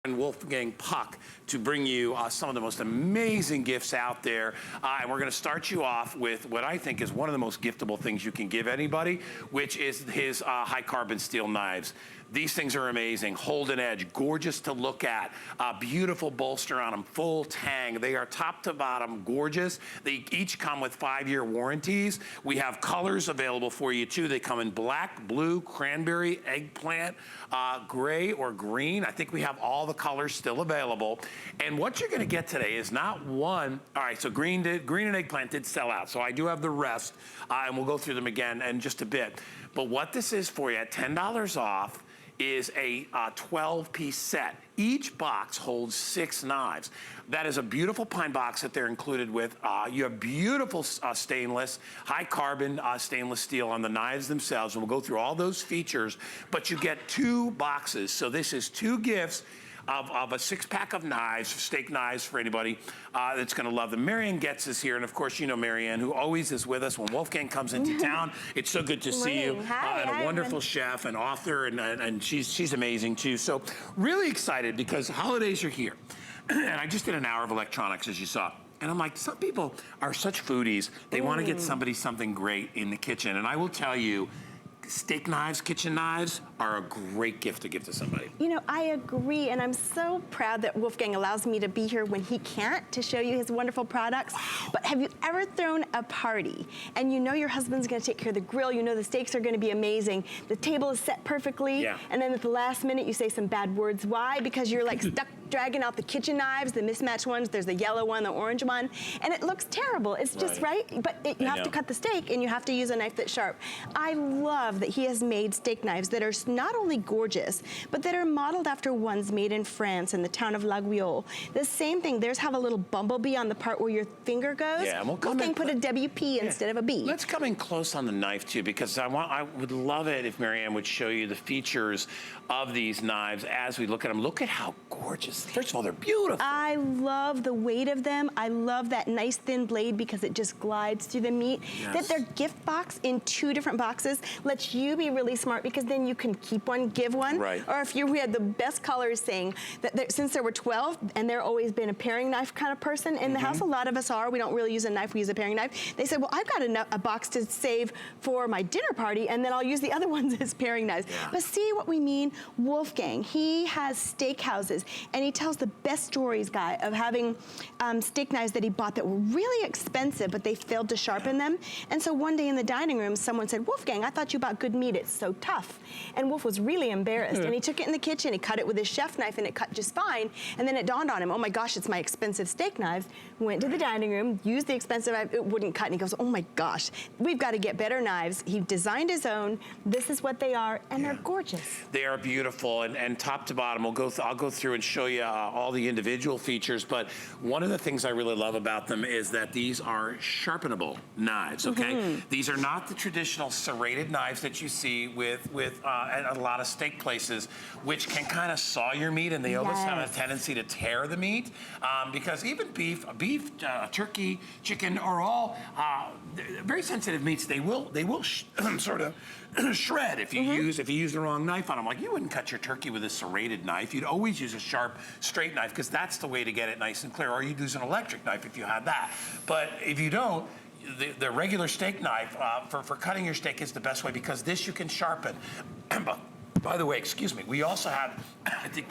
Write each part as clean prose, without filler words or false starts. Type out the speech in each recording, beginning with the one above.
and Wolfgang Puck to bring you some of the most amazing gifts out there. And we're gonna start you off with what I think is one of the most giftable things you can give anybody, which is his high carbon steel knives. These things are amazing, hold an edge, gorgeous to look at, beautiful bolster on them, full tang. They are top to bottom gorgeous. They each come with 5-year warranties. We have colors available for you too. They come in black, blue, cranberry, eggplant, gray or green. I think we have all the colors still available. And what you're gonna get today is not one, all right, so green and eggplant did sell out, so I do have the rest, and we'll go through them again in just a bit. But what this is for you at $10 off is a 12-piece set. Each box holds 6 knives. That is a beautiful pine box that they're included with. You have beautiful stainless, high carbon stainless steel on the knives themselves, and we'll go through all those features, but you get 2 boxes. So this is 2 gifts of a 6-pack of knives, steak knives for anybody that's gonna love them. Marianne Getz is here, and of course you know Marianne, who always is with us when Wolfgang comes into town. It's so good to see you. Hi, and a wonderful chef and author, and she's amazing too. So really excited because holidays are here. And I just did an hour of electronics, as you saw. And I'm like, some people are such foodies, they wanna get somebody something great in the kitchen. And I will tell you, steak knives, kitchen knives are a great gift to give to somebody. You know, I agree, and I'm so proud that Wolfgang allows me to be here when he can't to show you his wonderful products. Wow. But have you ever thrown a party and you know your husband's gonna take care of the grill, you know the steaks are gonna be amazing, the table is set perfectly, and then at the last minute you say some bad words. Why? Because you're like stuck dragging out the kitchen knives, the mismatched ones, there's the yellow one, the orange one, and it looks terrible. It's just right, but you have to cut the steak and you have to use a knife that's sharp. I love that he has made steak knives that are not only gorgeous, but that are modeled after ones made in France in the town of L'Aguillole. The same thing, theirs have a little bumblebee on the part where your finger goes. Yeah, Wolfgang put a WP instead of a B. Let's come in close on the knife too, because I would love it if Marianne would show you the features of these knives as we look at them. Look at how gorgeous. First of all, they're beautiful. I love the weight of them. I love that nice thin blade because it just glides through the meat. That their gift box in 2 different boxes lets you be really smart because then you can keep one, give one. Right. Or if we had the best callers saying that since there were 12 and there always been a paring knife kind of person in the house, a lot of us are, we don't really use a knife, we use a paring knife. They said, well, I've got a box to save for my dinner party and then I'll use the other ones as paring knives. But see what we mean? Wolfgang, he has steak houses and he tells the best stories, guy, of having steak knives that he bought that were really expensive, but they failed to sharpen them. And so one day in the dining room, someone said, Wolfgang, I thought you bought good meat, it's so tough. And Wolf was really embarrassed. And he took it in the kitchen, he cut it with his chef knife and it cut just fine. And then it dawned on him, oh my gosh, it's my expensive steak knives. Went to the dining room, used the expensive knife, it wouldn't cut. And he goes, oh my gosh, we've got to get better knives. He designed his own. This is what they are, and they're gorgeous. They are beautiful, and top to bottom, I'll go through and show you all the individual features, but one of the things I really love about them is that these are sharpenable knives, okay? These are not the traditional serrated knives that you see with at a lot of steak places, which can kind of saw your meat, and they almost have a tendency to tear the meat, because even beef, turkey, chicken are all very sensitive meats. They will sort of shred if you use the wrong knife on them. Like, you wouldn't cut your turkey with a serrated knife. You'd always use a sharp, straight knife because that's the way to get it nice and clear. Or you'd use an electric knife if you had that. But if you don't, the regular steak knife for cutting your steak is the best way because this you can sharpen. By the way, excuse me, we also have, I think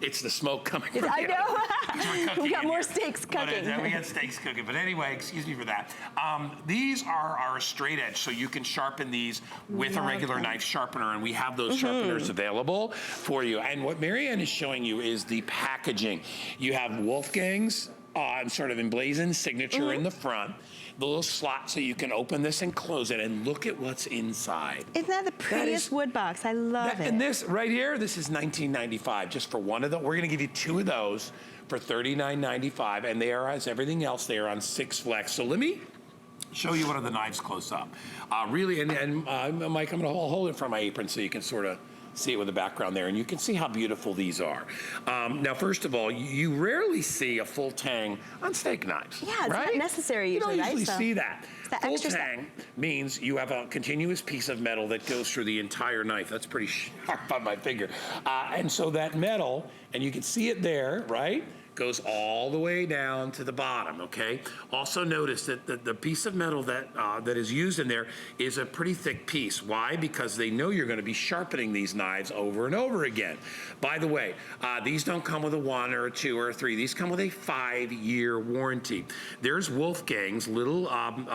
it's the smoke coming from I know. We got more steaks cooking. We got steaks cooking. But anyway, excuse me for that. These are a straight edge, so you can sharpen these with a regular knife sharpener, and we have those sharpeners available for you. And what Marianne is showing you is the packaging. You have Wolfgang's sort of emblazoned signature in the front, the little slot so you can open this and close it, and look at what's inside. Isn't that the prettiest wood box? I love it. And this right here, this is $19.95 just for one of them. We're gonna give you 2 of those for $39.95, and they are, as everything else, they are on 6 flex. So let me show you one of the knives close up. Really, and Mike, I'm gonna hold it from my apron so you can sort of see it with the background there, and you can see how beautiful these are. Now, first of all, you rarely see a full tang on steak knives. Yeah, it's right? not necessary usually, You don't usually right? see that. that Full extra tang means you have a continuous piece of metal that goes through the entire knife. That's pretty sharp on my finger. And so that metal, and you can see it there, right? Goes all the way down to the bottom, okay? Also notice that the piece of metal that that is used in there is a pretty thick piece. Why? Because they know you're gonna be sharpening these knives over and over again. By the way, these don't come with a 1 or a 2 or a 3. These come with a 5-year warranty. There's Wolfgang's little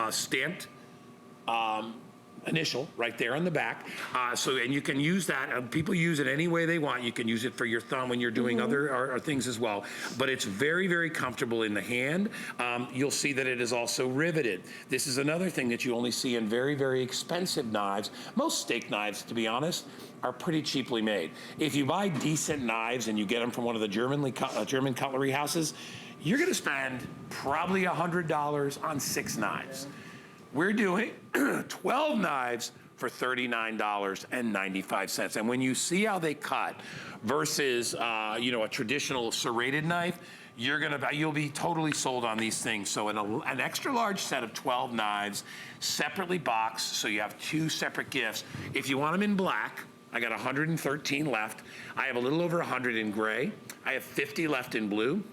stamped initial right there on the back. And you can use that. People use it any way they want. You can use it for your thumb when you're doing other things as well. But it's very, very comfortable in the hand. You'll see that it is also riveted. This is another thing that you only see in very, very expensive knives. Most steak knives, to be honest, are pretty cheaply made. If you buy decent knives and you get them from one of the German cutlery houses, you're gonna spend probably $100 on 6 knives. We're doing 12 knives for $39.95. And when you see how they cut versus, a traditional serrated knife, you'll be totally sold on these things. So an extra large set of 12 knives, separately boxed, so you have 2 separate gifts. If you want them in black, I got 113 left. I have a little over 100 in gray. I have 50 left in blue.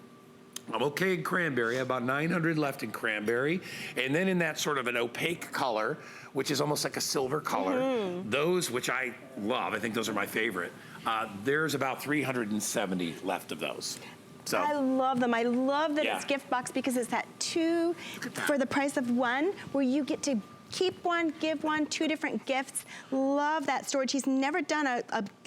I'm okay in cranberry. I have about 900 left in cranberry. And then in that sort of an opaque color, which is almost like a silver color, those, which I love, I think those are my favorite, there's about 370 left of those. So, I love them. I love that Yeah. it's gift box because it's that 2 for the price of 1, where you get to keep 1, give 1, 2 different gifts. Love that storage. He's never done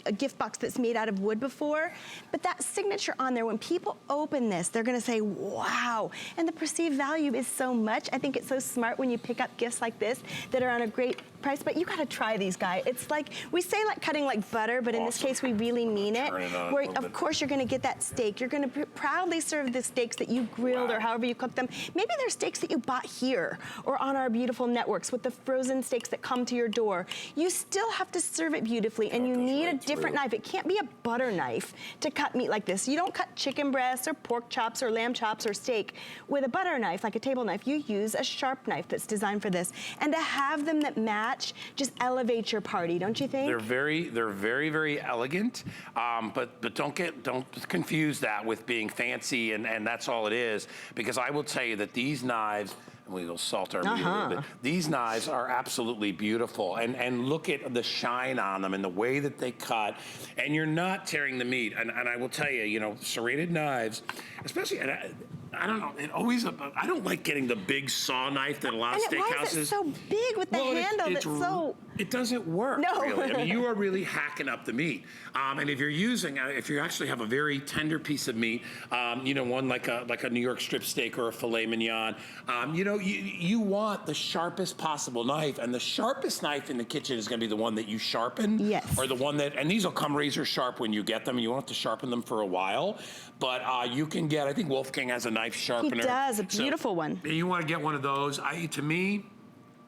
a gift box that's made out of wood before, but that signature on there, when people open this, they're gonna say, wow. And the perceived value is so much. I think it's so smart when you pick up gifts like this that are on a great price, but you gotta try these, guys. It's like, we say like cutting like butter, but in this case, we really mean it. Where, of course, you're gonna get that steak. You're gonna proudly serve the steaks that you grilled or however you cook them. Maybe they're steaks that you bought here or on our beautiful networks with the frozen steaks that come to your door. You still have to serve it beautifully, and you need a different knife. It can't be a butter knife to cut meat like this. You don't cut chicken breasts or pork chops or lamb chops or steak with a butter knife, like a table knife. You use a sharp knife that's designed for this. And to have them that match just elevates your party, don't you think? They're very, very elegant, but don't confuse that with being fancy, and that's all it is. Because I will tell you that these knives, and we will salt our meat a little bit. These knives are absolutely beautiful, and look at the shine on them and the way that they cut, and you're not tearing the meat. And I will tell you, serrated knives, especially, and I don't know, I don't like getting the big saw knife that a lot of steakhouses. Why is it so big with the handle that's so... It doesn't work, no. really. I mean, you are really hacking up the meat. And if you actually have a very tender piece of meat, one like a New York strip steak or a filet mignon, you want the sharpest possible knife, and the sharpest knife in the kitchen is gonna be the one that you sharpen. Yes. Or the one that, and these will come razor sharp when you get them, and you won't have to sharpen them for a while. But you can get, I think Wolfgang has a knife sharpener. He does, a beautiful one. You wanna get one of those. To me,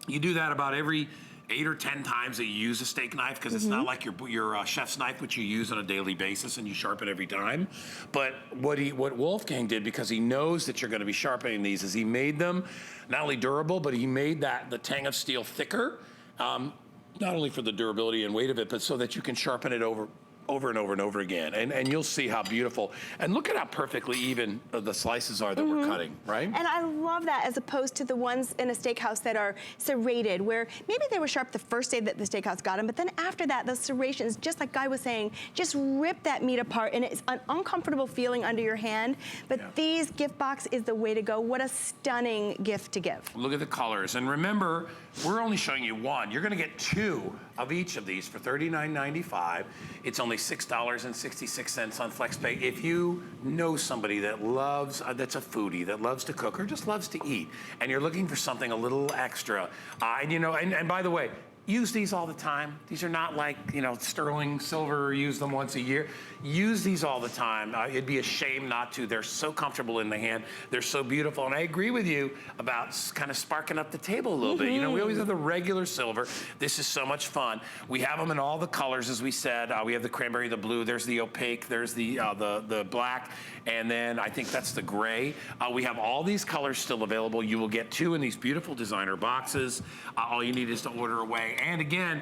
you do that about every 8 or 10 times that you use a steak knife, because it's not like your chef's knife, which you use on a daily basis and you sharpen every time. But what Wolfgang did, because he knows that you're going to be sharpening these, is he made them not only durable, but he made the tang of steel thicker, not only for the durability and weight of it, but so that you can sharpen it over and over and over again, and you'll see how beautiful. And look at how perfectly even the slices are that we're cutting, right? And I love that, as opposed to the ones in a steakhouse that are serrated, where maybe they were sharp the first day that the steakhouse got them, but then after that, those serrations, just like Guy was saying, just rip that meat apart, and it's an uncomfortable feeling under your hand. But these gift box is the way to go. What a stunning gift to give. Look at the colors, and remember, we're only showing you 1. You're gonna get 2 of each of these for $39.95. It's only $6.66 on FlexPay. If you know somebody that loves, that's a foodie, that loves to cook or just loves to eat, and you're looking for something a little extra, and by the way, use these all the time. These are not like, you know, sterling silver, use them once a year. Use these all the time. It'd be a shame not to. They're so comfortable in the hand. They're so beautiful. And I agree with you about kind of sparking up the table a little bit. You know, we always have the regular silver. This is so much fun. We have them in all the colors, as we said. We have the cranberry, the blue, there's the opaque, there's the black, and then I think that's the gray. We have all these colors still available. You will get 2 in these beautiful designer boxes. All you need is to order away. And again,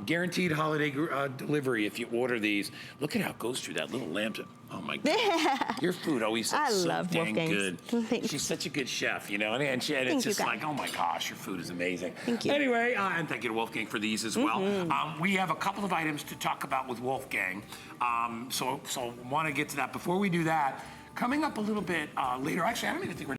guaranteed holiday delivery if you order these. Look at how it goes through that little lamp. Oh my God. Your food always looks so dang good. She's such a good chef, you know, and it's just like, oh my gosh, your food is amazing. Thank you. Anyway, and thank you to Wolfgang for these as well. We have a couple of items to talk about with Wolfgang. So want to get to that. Before we do that, coming up a little bit later, actually, I don't even think we're